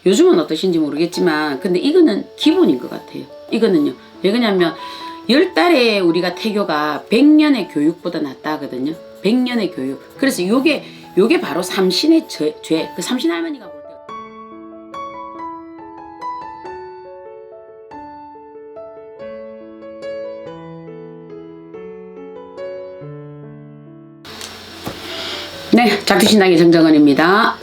요즘은 어떠신지 모르겠지만 근데 이거는 기본인 것 같아요. 이거는요. 왜 그러냐면 10달에 우리가 태교가 100년의 교육보다 낫다 하거든요. 100년의 교육. 그래서 요게 바로 삼신의 죄. 그 삼신 할머니가 볼 때. 네, 작두신당의 정정은입니다.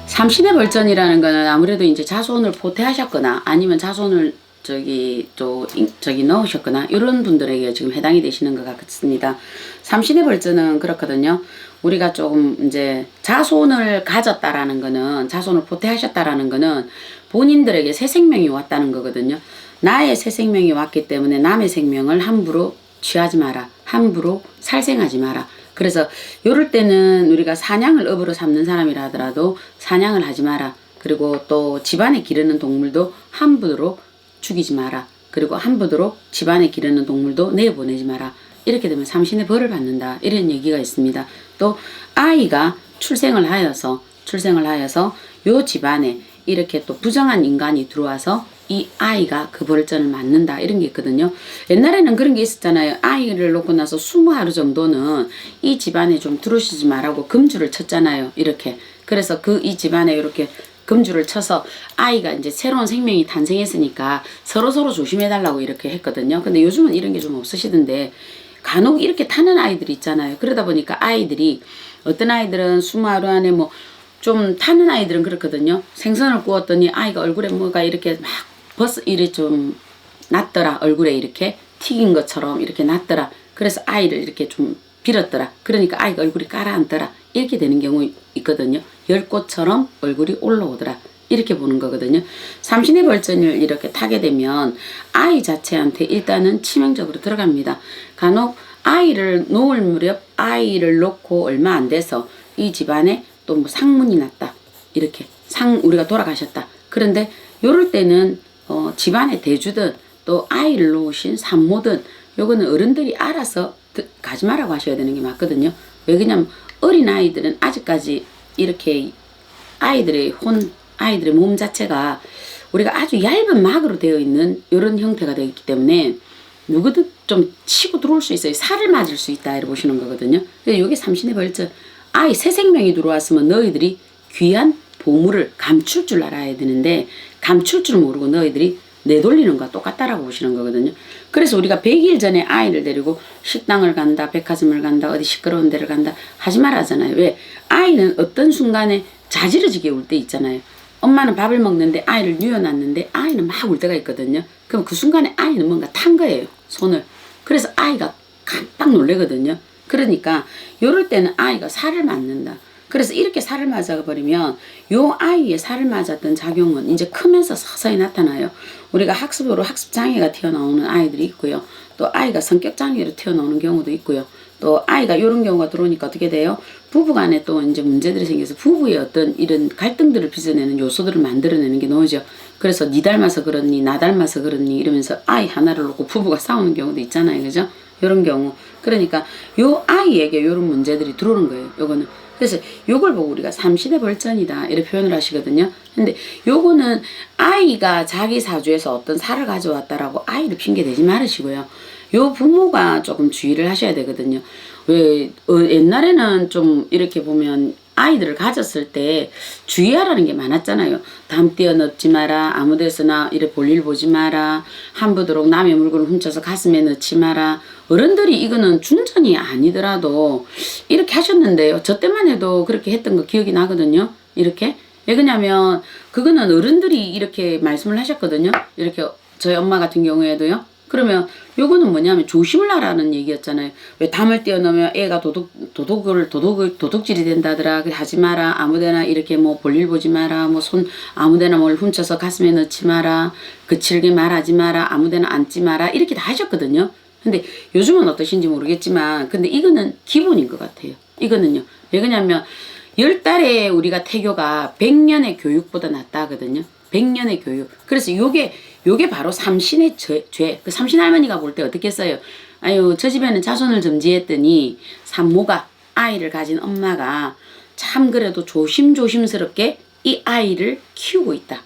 삼신의 벌전이라는 거는 아무래도 이제 자손을 포태하셨거나 아니면 자손을 넣으셨거나 이런 분들에게 지금 해당이 되시는 것 같습니다. 삼신의 벌전은 그렇거든요. 우리가 조금 이제 자손을 가졌다라는 거는, 자손을 포태하셨다라는 거는 본인들에게 새 생명이 왔다는 거거든요. 나의 새 생명이 왔기 때문에 남의 생명을 함부로 취하지 마라. 함부로 살생하지 마라. 그래서 요럴 때는 우리가 사냥을 업으로 삼는 사람이라 하더라도 사냥을 하지 마라. 그리고 또 집안에 기르는 동물도 함부로 죽이지 마라. 그리고 함부로 집안에 기르는 동물도 내보내지 마라. 이렇게 되면 삼신의 벌을 받는다. 이런 얘기가 있습니다. 또 아이가 출생을 하여서 요 집안에 이렇게 또 부정한 인간이 들어와서 이 아이가 그 벌전을 맞는다. 이런 게 있거든요. 옛날에는 그런 게 있었잖아요. 아이를 놓고 나서 20하루 정도는 이 집안에 좀 들어오시지 말라고 금주를 쳤잖아요. 이렇게. 그래서 이 집안에 이렇게 금주를 쳐서 아이가 이제 새로운 생명이 탄생했으니까 서로서로 조심해달라고 이렇게 했거든요. 근데 요즘은 이런 게 좀 없으시던데 간혹 이렇게 타는 아이들이 있잖아요. 그러다 보니까 아이들이 어떤 아이들은 20하루 안에 뭐 좀 타는 아이들은 그렇거든요. 생선을 구웠더니 아이가 얼굴에 뭐가 이렇게 막 이래 좀 났더라. 얼굴에 이렇게 튀긴 것처럼 이렇게 났더라. 그래서 아이를 이렇게 좀 빌었더라. 그러니까 아이가 얼굴이 가라앉더라. 이렇게 되는 경우 있거든요. 열꽃처럼 얼굴이 올라오더라. 이렇게 보는 거거든요. 삼신의 벌전을 이렇게 타게 되면 아이 자체한테 일단은 치명적으로 들어갑니다. 간혹 아이를 놓을 무렵 아이를 놓고 얼마 안 돼서 이 집안에 또 뭐 상문이 났다. 이렇게 우리가 돌아가셨다. 그런데 요럴 때는 집안의 대주든 또 아이를 놓으신 산모든 요거는 어른들이 알아서 가지 말라고 하셔야 되는 게 맞거든요. 왜 그러냐면 어린 아이들은 아직까지 이렇게 아이들의 몸 자체가 우리가 아주 얇은 막으로 되어 있는 이런 형태가 되어 있기 때문에 누구든 좀 치고 들어올 수 있어요. 살을 맞을 수 있다 이렇게 보시는 거거든요. 그래서 이게 삼신의 벌전. 아이 새 생명이 들어왔으면 너희들이 귀한 보물을 감출 줄 알아야 되는데 감출 줄 모르고 너희들이 내돌리는 거와 똑같다라고 보시는 거거든요. 그래서 우리가 100일 전에 아이를 데리고 식당을 간다, 백화점을 간다, 어디 시끄러운 데를 간다 하지 말라잖아요. 왜? 아이는 어떤 순간에 자지러지게 울 때 있잖아요. 엄마는 밥을 먹는데 아이를 뉘어놨는데 아이는 막 울 때가 있거든요. 그럼 그 순간에 아이는 뭔가 탄 거예요. 손을. 그래서 아이가 깜빡 놀래거든요. 그러니까 요럴 때는 아이가 살을 맞는다. 그래서 이렇게 살을 맞아버리면 요 아이의 살을 맞았던 작용은 이제 크면서 서서히 나타나요. 우리가 학습으로 학습장애가 튀어나오는 아이들이 있고요. 또 아이가 성격장애로 튀어나오는 경우도 있고요. 또 아이가 이런 경우가 들어오니까 어떻게 돼요? 부부간에 또 이제 문제들이 생겨서 부부의 어떤 이런 갈등들을 빚어내는 요소들을 만들어내는 게 나오죠. 그래서 니 닮아서 그렇니 나 닮아서 그렇니 이러면서 아이 하나를 놓고 부부가 싸우는 경우도 있잖아요. 그죠? 이런 경우. 그러니까 요 아이에게 이런 문제들이 들어오는 거예요. 요거는. 그래서 요걸 보고 우리가 삼신의 벌전이다 이렇게 표현을 하시거든요. 근데 요거는 아이가 자기 사주에서 어떤 살을 가져왔다라고 아이를 핑계 대지 말으시고요. 요 부모가 조금 주의를 하셔야 되거든요. 왜 옛날에는 좀 이렇게 보면 아이들을 가졌을 때 주의하라는 게 많았잖아요. 담 띄어 넣지 마라. 아무 데서나 이래 볼일 보지 마라. 함부도록 남의 물건을 훔쳐서 가슴에 넣지 마라. 어른들이 이거는 중전이 아니더라도 이렇게 하셨는데요. 저 때만 해도 그렇게 했던 거 기억이 나거든요. 이렇게. 왜 그러냐면 그거는 어른들이 이렇게 말씀을 하셨거든요. 이렇게 저희 엄마 같은 경우에도요. 그러면 요거는 뭐냐면 조심을 하라는 얘기였잖아요. 왜 담을 띄어넣으면 애가 도둑질이 된다더라. 그래 하지 마라. 아무데나 이렇게 뭐 볼일 보지 마라. 뭐 손 아무데나 뭘 훔쳐서 가슴에 넣지 마라. 거칠게 말하지 마라. 아무데나 앉지 마라. 이렇게 다 하셨거든요. 근데 요즘은 어떠신지 모르겠지만 근데 이거는 기본인 것 같아요. 이거는요. 왜 그러냐면 10달에 우리가 태교가 100년의 교육보다 낫다 하거든요. 100년의 교육. 그래서 요게 바로 삼신의 죄. 그 삼신 할머니가 볼 때 어떻게 써요? 아유, 저 집에는 자손을 점지했더니 산모가, 아이를 가진 엄마가 참 그래도 조심조심스럽게 이 아이를 키우고 있다.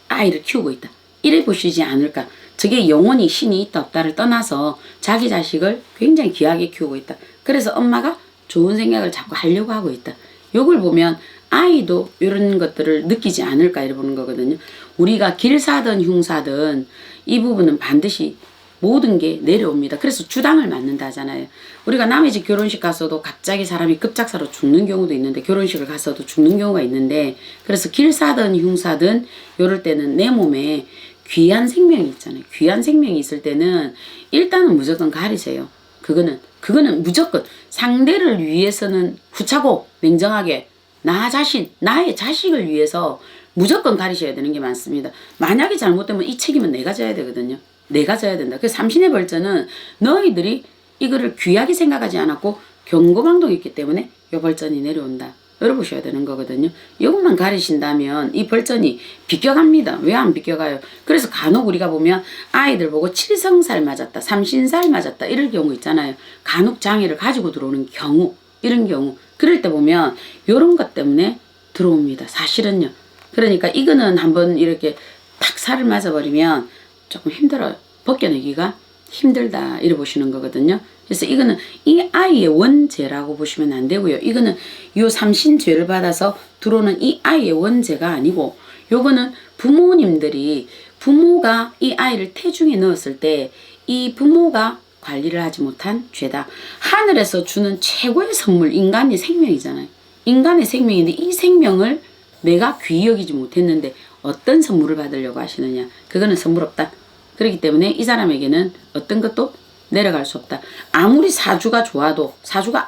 아이를 키우고 있다. 이래 보시지 않을까. 저게 영원히 신이 있다 없다를 떠나서 자기 자식을 굉장히 귀하게 키우고 있다. 그래서 엄마가 좋은 생각을 자꾸 하려고 하고 있다. 요걸 보면 아이도 이런 것들을 느끼지 않을까 이래 보는 거거든요. 우리가 길사든 흉사든 이 부분은 반드시 모든 게 내려옵니다. 그래서 주당을 맞는다 하잖아요. 우리가 남의 집 결혼식 가서도 갑자기 사람이 급작사로 죽는 경우도 있는데, 결혼식을 가서도 죽는 경우가 있는데, 그래서 길사든 흉사든 요럴 때는 내 몸에 귀한 생명이 있잖아요. 귀한 생명이 있을 때는 일단은 무조건 가리세요. 그거는 무조건 상대를 위해서는 후차고 냉정하게 나 자신, 나의 자식을 위해서 무조건 가리셔야 되는 게 많습니다. 만약에 잘못되면 이 책임은 내가 져야 되거든요. 내가 져야 된다. 그래서 삼신의 벌전은 너희들이 이거를 귀하게 생각하지 않았고 경고망동이 있기 때문에 이 벌전이 내려온다. 열어보셔야 되는 거거든요. 이것만 가리신다면 이 벌전이 비껴갑니다. 왜 안 비껴가요? 그래서 간혹 우리가 보면 아이들 보고 칠성살 맞았다, 삼신살 맞았다 이럴 경우 있잖아요. 간혹 장애를 가지고 들어오는 경우, 이런 경우 그럴 때 보면 이런 것 때문에 들어옵니다. 사실은요. 그러니까 이거는 한번 이렇게 탁 살을 맞아버리면 조금 힘들어요. 벗겨내기가 힘들다 이래 보시는 거거든요. 그래서 이거는 이 아이의 원죄라고 보시면 안 되고요. 이거는 요 삼신죄를 받아서 들어오는 이 아이의 원죄가 아니고, 요거는 부모님들이, 부모가 이 아이를 태중에 넣었을 때 이 부모가 관리를 하지 못한 죄다. 하늘에서 주는 최고의 선물, 인간의 생명이잖아요. 인간의 생명인데 이 생명을 내가 귀히 여기지 못했는데 어떤 선물을 받으려고 하시느냐. 그거는 선물 없다. 그렇기 때문에 이 사람에게는 어떤 것도 내려갈 수 없다. 아무리 사주가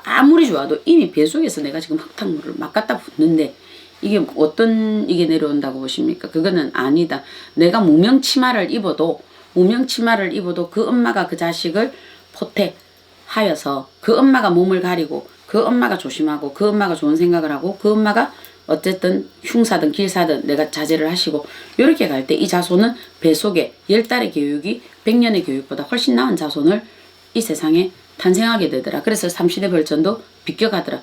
아무리 좋아도 이미 뱃속에서 내가 지금 흙탕물을 막 갖다 붓는데 이게 어떤 이게 내려온다고 보십니까? 그거는 아니다. 내가 무명치마를 입어도 그 엄마가 그 자식을 포태하여서 그 엄마가 몸을 가리고 그 엄마가 조심하고 그 엄마가 좋은 생각을 하고 그 엄마가 어쨌든 흉사든 길사든 내가 자제를 하시고 이렇게 갈 때 이 자손은 뱃속에 10달의 교육이 100년의 교육보다 훨씬 나은 자손을 이 세상에 탄생하게 되더라. 그래서 삼신의 벌전도 비껴가더라.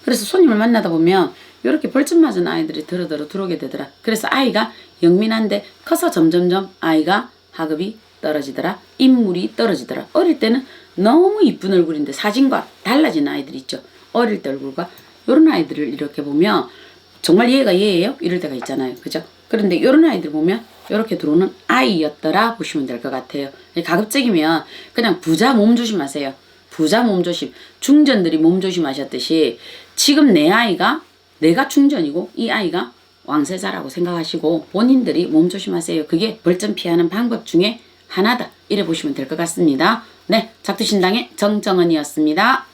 그래서 손님을 만나다 보면 이렇게 벌전 맞은 아이들이 들어들어 들어오게 되더라. 그래서 아이가 영민한데 커서 점점점 아이가 학업이 떨어지더라. 인물이 떨어지더라. 어릴 때는 너무 이쁜 얼굴인데 사진과 달라진 아이들 있죠. 어릴 때 얼굴과 이런 아이들을 이렇게 보면 정말 얘가 얘예요? 이럴 때가 있잖아요. 그죠? 그런데 이런 아이들 보면 이렇게 들어오는 아이였더라 보시면 될 것 같아요. 가급적이면 그냥 부자 몸 조심하세요. 부자 몸 조심. 중전들이 몸 조심하셨듯이 지금 내 아이가 내가 중전이고 이 아이가 왕세자라고 생각하시고 본인들이 몸 조심하세요. 그게 벌전 피하는 방법 중에 하나다. 이래 보시면 될 것 같습니다. 네, 작두신당의 정정은이었습니다.